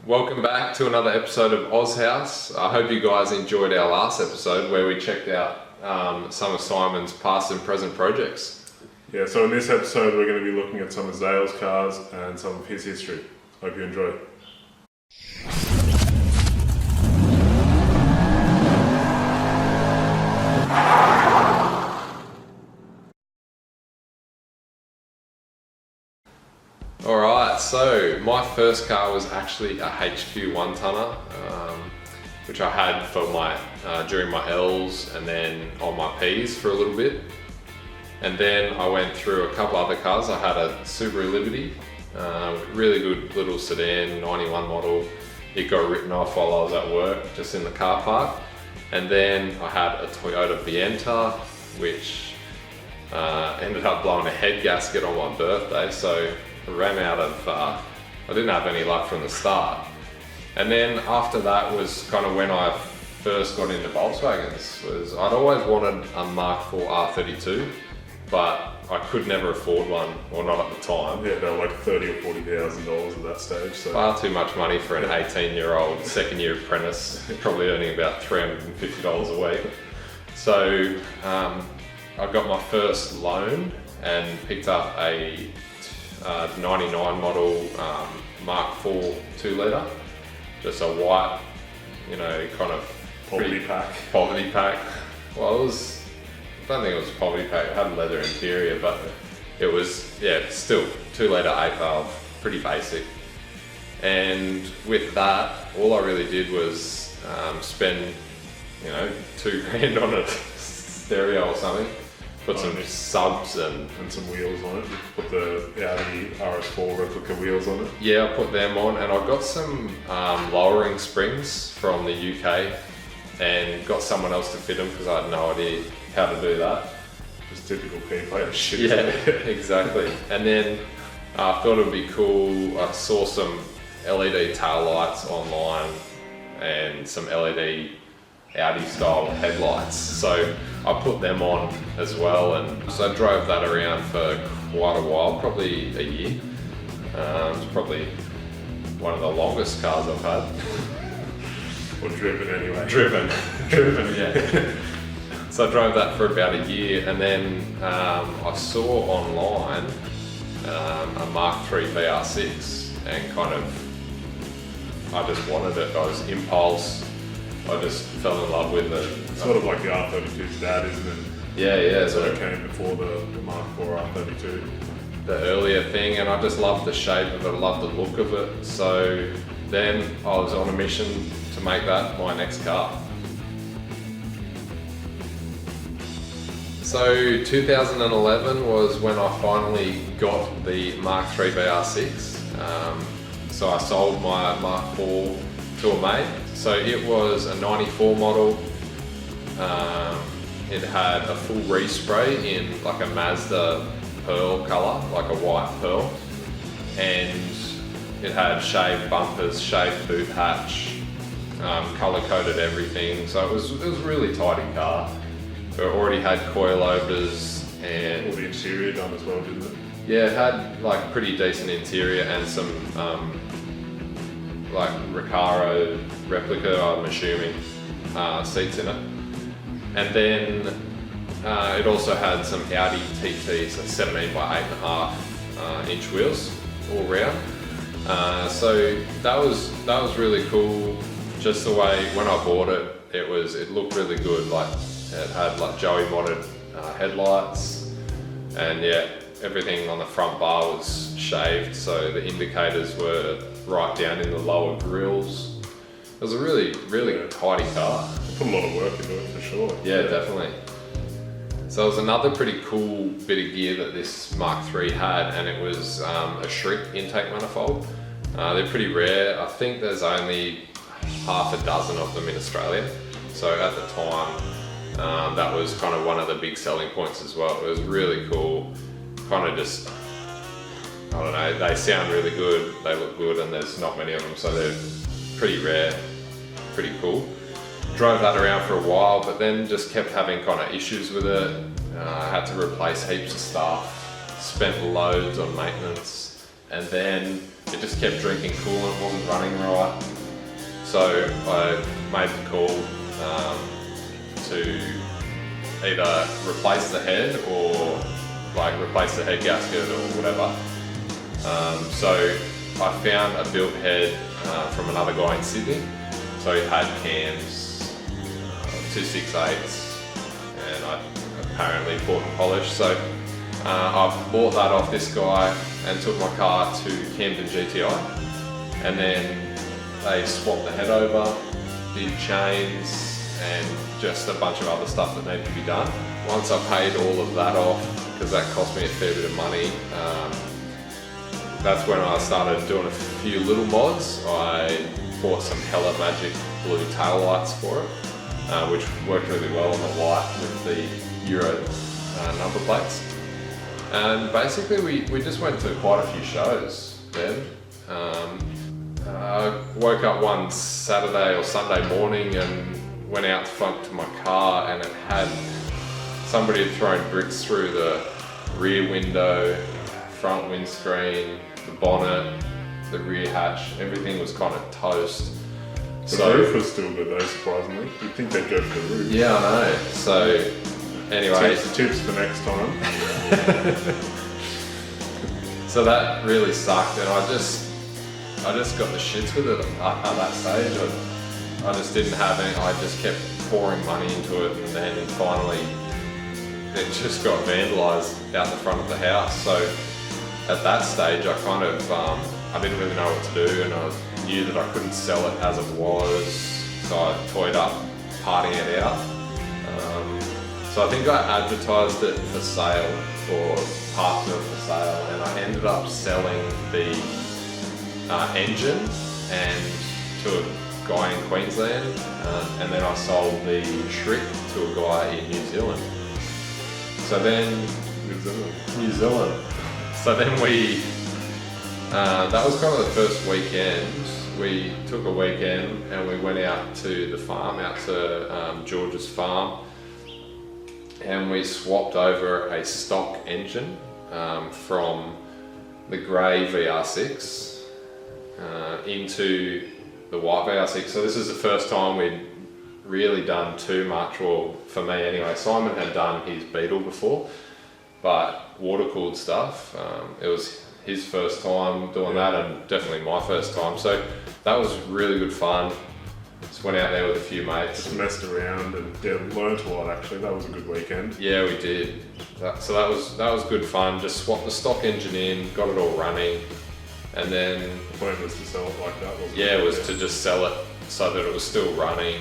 Welcome back to another episode of Oz House. I hope you guys enjoyed our last episode where we checked out some of Simon's past and present projects. Yeah, so in this episode we're going to be looking at some of Zale's cars and some of his history. Hope you enjoy. Alright, so my first car was actually a HQ one-tonner, which I had for my during my L's and then on my P's for a little bit. And then I went through a couple other cars. I had a Subaru Liberty, really good little sedan, 91 model. It got written off while I was at work, just in the car park. And then I had a Toyota Vienta, which ended up blowing a head gasket on my birthday. So I ran out of, I didn't have any luck from the start. And then after that was kind of when I first got into Volkswagens. I'd always wanted a Mark IV R32, but I could never afford one, or not at the time. Yeah, they were like $30,000 or $40,000 at that stage. So. Far too much money for an 18-year-old second year apprentice, probably earning about $350 a week. So I got my first loan and picked up a 99 model Mark IV 2-litre, just a white, kind of poverty pack. Well, I don't think it was a poverty pack. It had a leather interior, but it was, still 2-litre 8-valve, pretty basic. And with that, all I really did was spend, $2,000 on a stereo or something. Put some subs and some wheels on it. Put the Audi RS4 replica wheels on it. Yeah, I put them on, and I got some lowering springs from the UK and got someone else to fit them because I had no idea how to do that. Just typical P-plate shit. Yeah, exactly. And then I thought it would be cool. I saw some LED tail lights online and some LED Audi style headlights, so I put them on as well, and so I drove that around for quite a while, probably a year. It's probably one of the longest cars I've had. Or driven anyway. Driven, yeah. So I drove that for about a year, and then I saw online a Mark III VR6, and I just wanted it. I was impulse. I just fell in love with it. It's sort of like the R32's dad, isn't it? Yeah. So it came before the Mark IV R32. The earlier thing, and I just loved the shape of it, I loved the look of it. So then I was on a mission to make that my next car. So 2011 was when I finally got the Mark III VR6. So I sold my Mark IV to a mate. So it was a 94 model. It had a full respray in like a Mazda pearl color, like a white pearl. And it had shaved bumpers, shaved boot hatch, color coded everything. So it was a really tidy car. It already had coilovers and all the interior done as well, didn't it? Yeah, it had like pretty decent interior and some like Recaro replica, I'm assuming, seats in it. And then it also had some Audi TT, so 17 by 8.5 inch wheels all round. So that was really cool. Just the way when I bought it, it looked really good. Like it had like Joey modded headlights, and yeah, everything on the front bar was shaved, so the indicators were right down in the lower grills. It was a really tidy car. Put a lot of work into it for sure. Yeah, definitely. So it was another pretty cool bit of gear that this Mark III had, and it was a shrink intake manifold. They're pretty rare. I think there's only half a dozen of them in Australia. So at the time, that was kind of one of the big selling points as well. It was really cool. Kind of just, I don't know, they sound really good, they look good, and there's not many of them, so they're pretty rare, pretty cool. Drove that around for a while, but then just kept having kind of issues with it. I had to replace heaps of stuff, spent loads on maintenance, and then it just kept drinking coolant, wasn't running right. So I made the call to either replace the head or like replace the head gasket or whatever. So I found a built head from another guy in Sydney. So he had cams, 268s, and I apparently bought and polished. So I bought that off this guy and took my car to Camden GTI, and then they swapped the head over, did chains and just a bunch of other stuff that needed to be done. Once I paid all of that off, because that cost me a fair bit of money, that's when I started doing a few little mods. I bought some Hella Magic blue tail lights for it, which worked really well on the white with the Euro number plates. And basically we just went to quite a few shows then. I woke up one Saturday or Sunday morning and went out front to my car, and it had somebody had thrown bricks through the rear window, front windscreen, the bonnet, the rear hatch. Everything was kind of toast. The roof was still good though, surprisingly. You'd think they'd go for the roof. Yeah, I know. So anyway, tips for next time. So that really sucked, and I just got the shits with it at that stage. I just didn't have any. I just kept pouring money into it, and then finally it just got vandalised out the front of the house. So at that stage, I kind of I didn't really know what to do, and I knew that I couldn't sell it as it was. So I toyed up parting it out. So I think I advertised it for sale, or parts of it for sale, and I ended up selling the engine and to a guy in Queensland, and then I sold the Shriek to a guy in New Zealand. So then New Zealand. So then that was kind of the first weekend. We took a weekend and we went out to the farm, out to George's farm, and we swapped over a stock engine from the grey VR6 into the white VR6. So this is the first time we'd really done too much, or for me anyway. Simon had done his Beetle before, but water-cooled stuff. It was his first time doing that, and definitely my first time. So that was really good fun. Just went out there with a few mates. Just messed around and learned a lot actually. That was a good weekend. Yeah, we did. So that was good fun. Just swapped the stock engine in, got it all running, and then the plan was to sell it like that, wasn't it? Yeah, it was to just sell it so that it was still running.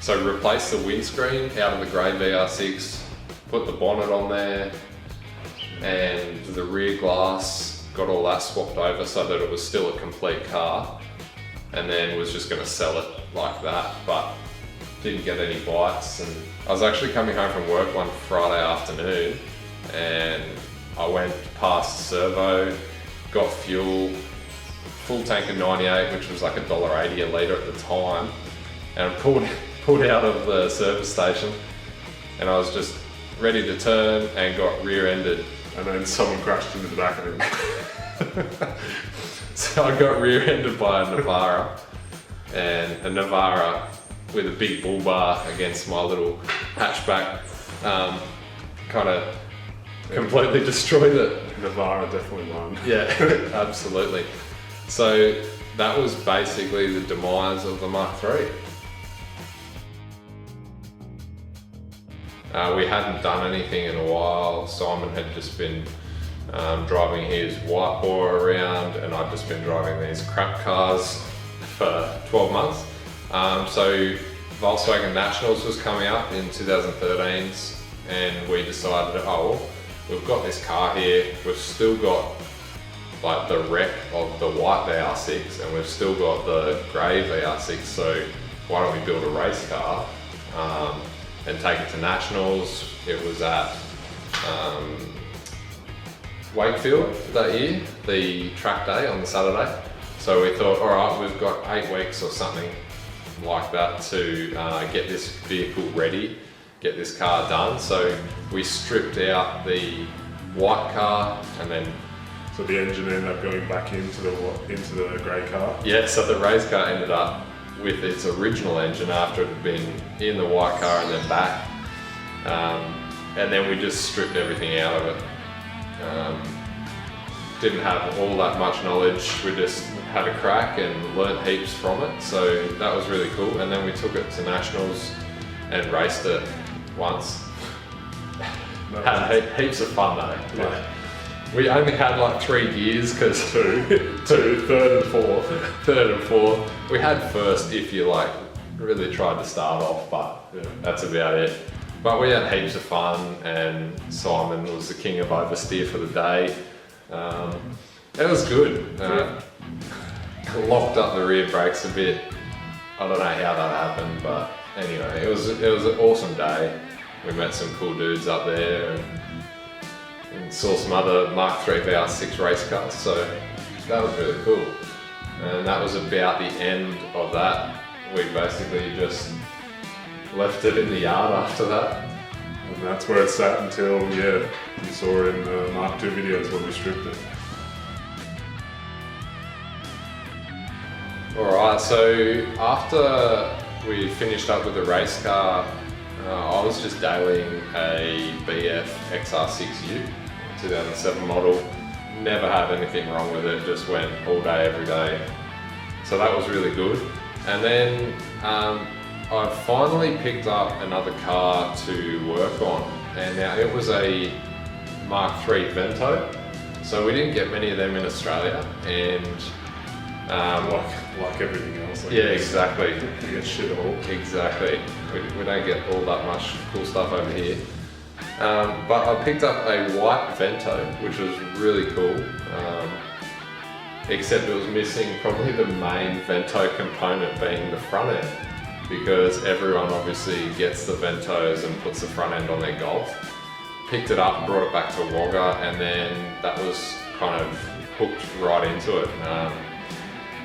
So replace the windscreen out of the grey VR6, put the bonnet on there, and the rear glass, got all that swapped over so that it was still a complete car, and then was just going to sell it like that, but didn't get any bites. And I was actually coming home from work one Friday afternoon, and I went past the servo, got fuel, full tank of 98, which was like $1.80 a litre at the time, and I pulled out of the service station, and I was just ready to turn and got rear-ended. And then someone crashed into the back of him. So I got rear-ended by a Navara, and a Navara with a big bull bar against my little hatchback kind of completely destroyed it. Navara definitely won. Yeah, absolutely. So that was basically the demise of the Mark III. We hadn't done anything in a while. Simon had just been driving his white boy around, and I'd just been driving these crap cars for 12 months. So Volkswagen Nationals was coming up in 2013, and we decided, oh, we've got this car here, we've still got like the wreck of the white VR6, and we've still got the grey VR6, so why don't we build a race car and take it to Nationals. It was at Wakefield that year, the track day on the Saturday. So we thought, all right, we've got 8 weeks or something like that to get this vehicle ready, get this car done. So we stripped out the white car and then So the engine ended up going back into the grey car. Yeah, so the race car ended up with its original engine after it had been in the white car and then back. And then we just stripped everything out of it. Didn't have all that much knowledge, we just had a crack and learnt heaps from it, so that was really cool. And then we took it to Nationals and raced it once. Had heaps of fun though. Yeah. We only had like 3 gears because Two, third and fourth. We had first if you like really tried to start off, but Yeah. that's about it. But we had heaps of fun, and Simon was the king of oversteer for the day. It was good. Locked up the rear brakes a bit. I don't know how that happened, but anyway, it was an awesome day. We met some cool dudes up there and saw some other Mark III VR6 race cars, so that was really cool. And that was about the end of that. We basically just left it in the yard after that. And that's where it sat until, you saw it in the Mark II videos when we stripped it. Alright, so after we finished up with the race car, I was just dailying a BF XR6U, 2007 model. Never had anything wrong with it, just went all day, every day. So that was really good. And then I finally picked up another car to work on, and now it was a Mark III Vento. So we didn't get many of them in Australia, and Like everything else. yeah, exactly. You get shit all. Exactly. We don't get all that much cool stuff over here. But I picked up a white Vento, which was really cool. Except it was missing probably the main Vento component, being the front end, because everyone obviously gets the Ventos and puts the front end on their Golf. Picked it up, brought it back to Wagga, and then that was kind of hooked right into it.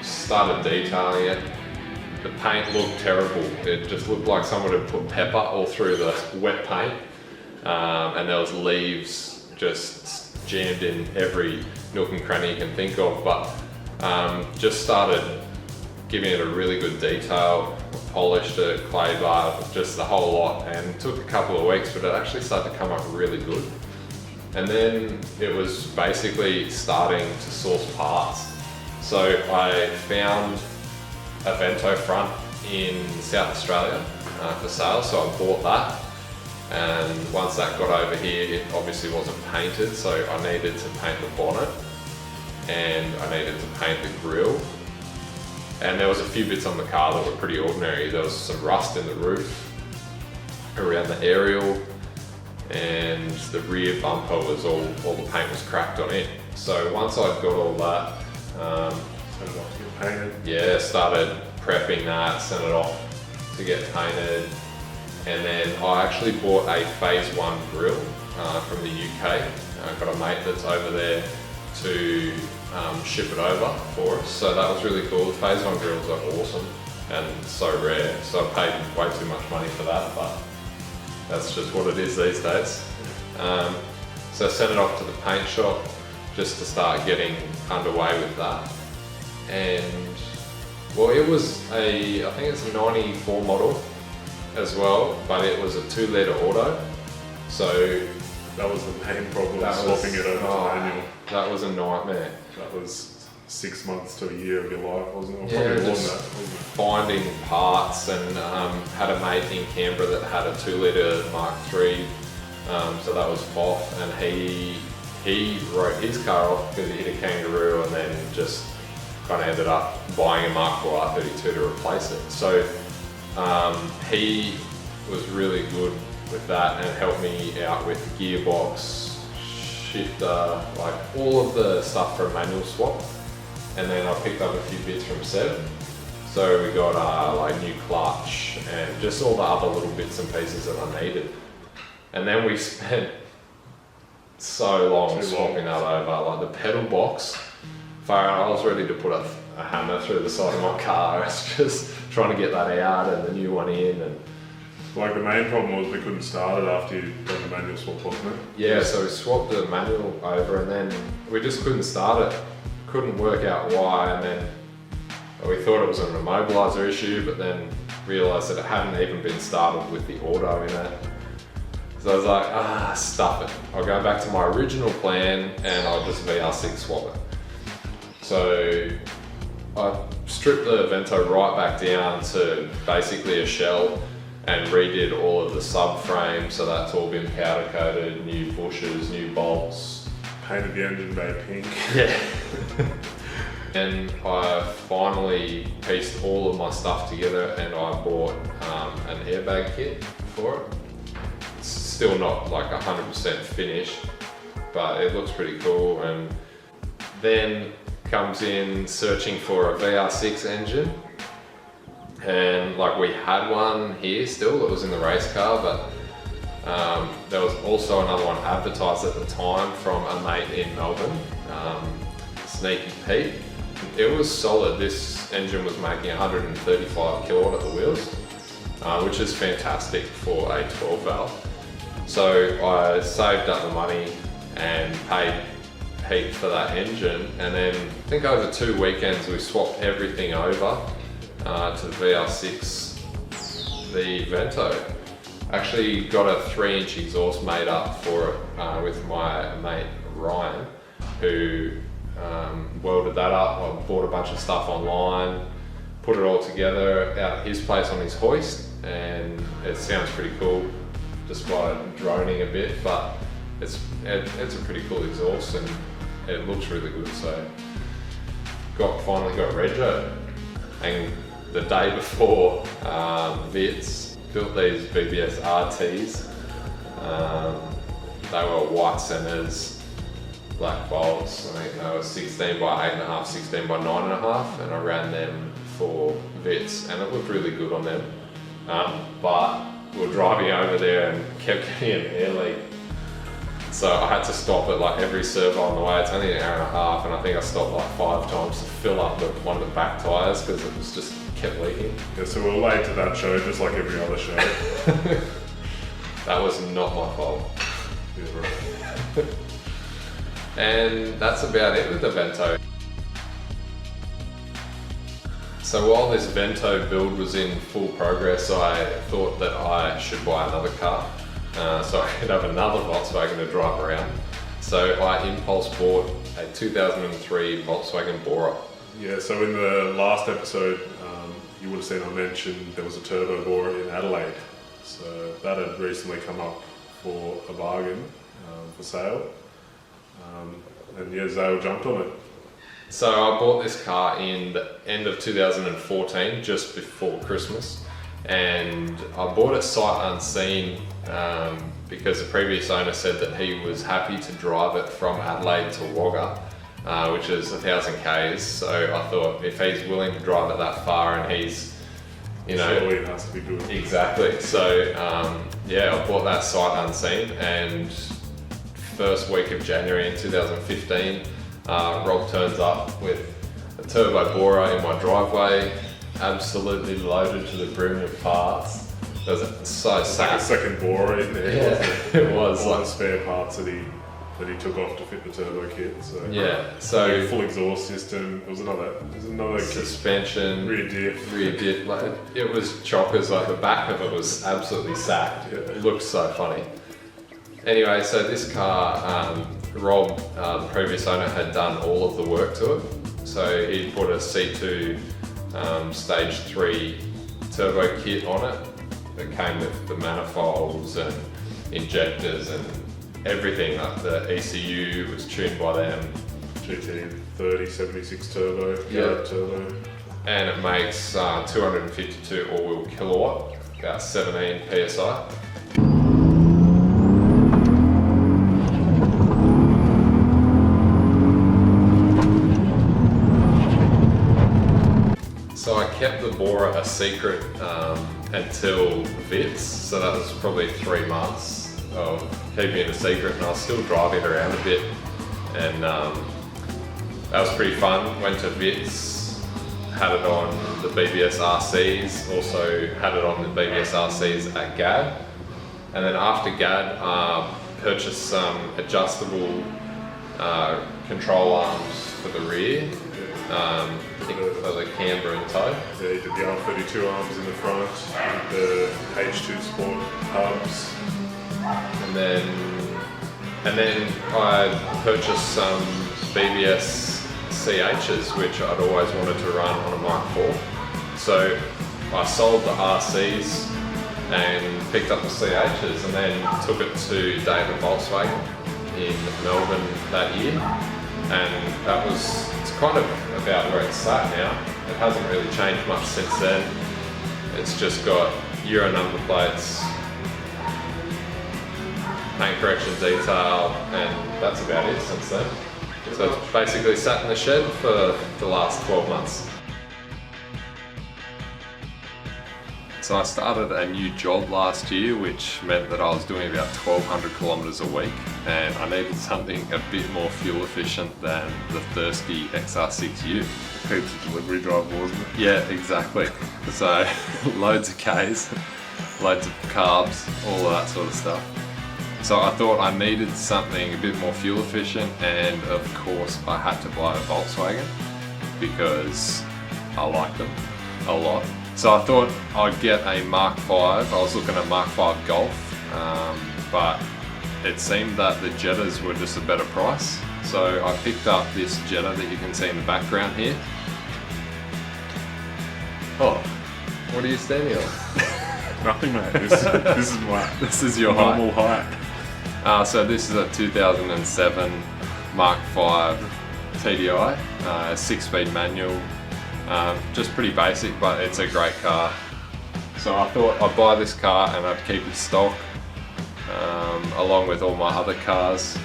Started detailing it. The paint looked terrible. It just looked like someone had put pepper all through the wet paint, and there was leaves just jammed in every nook and cranny you can think of. But just started giving it a really good detail, polished it, clay bar, just the whole lot, and it took a couple of weeks, but it actually started to come up really good. And then it was basically starting to source parts. So I found a Vento front in South Australia for sale, so I bought that. And once that got over here, it obviously wasn't painted, so I needed to paint the bonnet and I needed to paint the grille. And there was a few bits on the car that were pretty ordinary. There was some rust in the roof, around the aerial, and the rear bumper was all the paint was cracked on it. So once I'd got all that, yeah, started prepping that, sent it off to get painted, and then I actually bought a Phase 1 grill from the UK. I've got a mate that's over there to ship it over for us, so that was really cool. The Phase 1 grills are awesome and so rare, so I paid way too much money for that, but that's just what it is these days. So I sent it off to the paint shop just to start getting underway with that. And well, it was I think it's a 94 model as well, but it was a 2-litre auto. So that was the main problem, swapping it over to manual. That was a nightmare. That was 6 months to a year of your life, wasn't it? Or Yeah, probably more just than that, wasn't it? finding parts, and had a mate in Canberra that had a 2-litre Mark III, so that was off, and he wrote his car off because he hit a kangaroo, and then just kind of ended up buying a Mark IV R32 to replace it. So he was really good with that and helped me out with gearbox, shifter, like all of the stuff for a manual swap. And then I picked up a few bits from Seb. So we got like new clutch and just all the other little bits and pieces that I needed. And then we spent so long swapping that over. Like the pedal box, I was ready to put a hammer through the side of my car. I was just trying to get that out and the new one in. And Like the main problem was we couldn't start it after you'd done the manual swap, wasn't it? Yeah, so we swapped the manual over and then we just couldn't start it. Couldn't work out why, and then we thought it was an immobiliser issue, but then realised that it hadn't even been started with the auto in it. So I was like, stuff it. I'll go back to my original plan and I'll just VR6 swap it. So I stripped the Vento right back down to basically a shell and redid all of the subframe, so that's all been powder coated, new bushers, new bolts. Painted the engine bay pink. Yeah. And I finally pieced all of my stuff together and I bought an airbag kit for it. It's still not like 100% finished, but it looks pretty cool. And then comes in searching for a VR6 engine. And like we had one here still, it was in the race car, but there was also another one advertised at the time from a mate in Melbourne, Sneaky Pete. It was solid. This engine was making 135 kilowatt at the wheels, which is fantastic for a 12 valve. So I saved up the money and paid Pete for that engine, and then I think over 2 weekends we swapped everything over to the VR6, the Vento. Actually got a 3-inch exhaust made up for it with my mate Ryan, who welded that up. I bought a bunch of stuff online, put it all together out at his place on his hoist, and it sounds pretty cool just by droning a bit, but it's a pretty cool exhaust and it looks really good. So finally got rego, and the day before Vits built these BBS RTs. They were white centers, black bolts. I think they were 16 by 8.5, 16 by 9.5, and I ran them for Vits, and it looked really good on them. But we were driving over there and kept getting an air leak. So I had to stop at like every servo on the way. It's only an hour and a half, and I think I stopped like 5 times to fill up one of the back tyres because it was just kept leaking. Yeah, so we're late to that show, just like every other show. That was not my fault. Yeah, right. And that's about it with the Vento. So while this Vento build was in full progress, I thought that I should buy another car. So I could have another Volkswagen to drive around. So I impulse bought a 2003 Volkswagen Bora. Yeah, so in the last episode, you would have seen I mentioned there was a turbo Bora in Adelaide. So that had recently come up for a bargain for sale. And yeah, Zale jumped on it. So I bought this car in the end of 2014, just before Christmas. And I bought it sight unseen because the previous owner said that he was happy to drive it from Adelaide to Wagga, which is 1,000 k's. So I thought if he's willing to drive it that far and he's, surely it has to be good. Exactly. So yeah, I bought that sight unseen, and first week of January in 2015, Rob turns up with a turbo Bora in my driveway, absolutely loaded to the brim with parts. It was so sad. Like a second Bora in there. Yeah, it was all like the spare parts that he took off to fit the turbo kit. So yeah, so full exhaust system. It was another suspension, rear diff. Like it was chockers. Like the back of it was absolutely sacked. Yeah. It looked so funny. Anyway, so this car, Rob, the previous owner, had done all of the work to it. So he put a C2 stage 3 turbo kit on it that came with the manifolds and injectors and everything. Like the ECU was tuned by them. GT 3076 turbo, Yeah. turbo. And it makes 252 all-wheel kilowatt, about 17 PSI. So I kept the Bora a secret until Vits, so that was probably 3 months of keeping it a secret, and I was still driving it around a bit, and that was pretty fun. Went to Vits, had it on the BBS RCs, also had it on the BBS RCs at GAD. And then after GAD, purchased some adjustable control arms for the rear, I think for the camber and toe. Yeah, you did the R32 arms in the front, the H2 Sport hubs. And then I purchased some BBS CHs, which I'd always wanted to run on a Mark IV. So I sold the RCs and picked up the CHs, and then took it to David Volkswagen in Melbourne that year. And it's kind of about where it's at now. It hasn't really changed much since then. It's just got Euro number plates, paint correction detail, and that's about it since then. So it's basically sat in the shed for the last 12 months. So I started a new job last year, which meant that I was doing about 1,200 kilometres a week, and I needed something a bit more fuel efficient than the thirsty XR6U. Pizza delivery driver, wasn't it? Yeah, exactly. So loads of Ks, loads of carbs, all of that sort of stuff. So I thought I needed something a bit more fuel efficient, and of course I had to buy a Volkswagen because I like them a lot. So I thought I'd get a Mark V. I was looking at Mark V Golf, but it seemed that the Jettas were just a better price. So I picked up this Jetta that you can see in the background here. Oh, what are you standing on? Nothing, mate. This is my This is your normal height. So this is a 2007 Mark V TDI, 6-speed manual. Just pretty basic, but it's a great car. So I thought I'd buy this car and I'd keep it stock, along with all my other cars,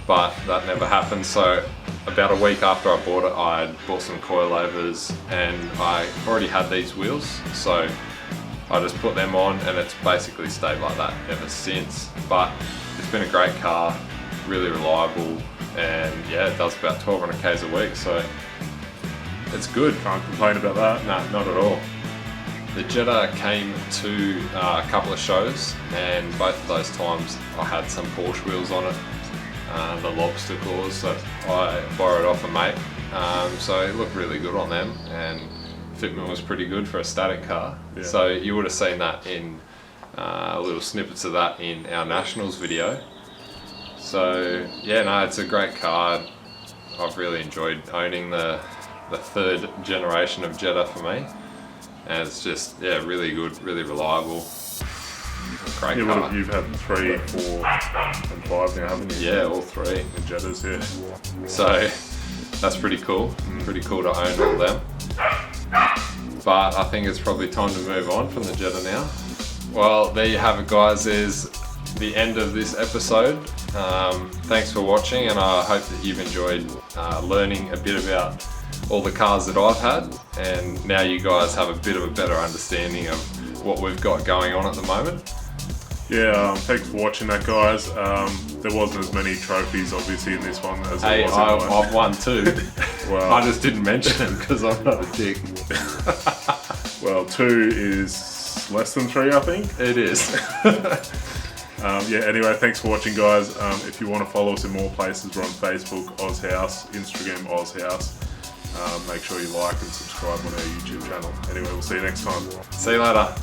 but that never happened. So about a week after I bought it, I bought some coilovers, and I already had these wheels, so I just put them on, and it's basically stayed like that ever since. But it's been a great car, really reliable, and yeah, it does about 1,200 Ks a week, so it's good. Can't complain about that. No, not at all. The Jetta came to a couple of shows, and both of those times I had some Porsche wheels on it, the lobster claws that I borrowed off a mate. So it looked really good on them, and fitment was pretty good for a static car. Yeah. So you would have seen that in little snippets of that in our Nationals video. So yeah, no, it's a great car. I've really enjoyed owning the third generation of Jetta for me, and it's just really good, really reliable, great car. You've had 3, 4 and 5 now, haven't you? Yeah, all three. The Jettas, yeah. So that's pretty cool. Pretty cool to own all them. But I think it's probably time to move on from the Jetta now. Well, there you have it, guys. There's the end of this episode. Thanks for watching, and I hope that you've enjoyed learning a bit about all the cars that I've had, and now you guys have a bit of a better understanding of what we've got going on at the moment. Yeah, thanks for watching that, guys. There wasn't as many trophies, obviously, in this one as there was in mine. I've won 2. Well, I just didn't mention them because I'm not a dick. Well, 2 is less than 3, I think. It is. Yeah, anyway, thanks for watching, guys. If you want to follow us in more places, we're on Facebook, Oz House, Instagram, Oz House. Make sure you like and subscribe on our YouTube channel. Anyway, we'll see you next time. See you later.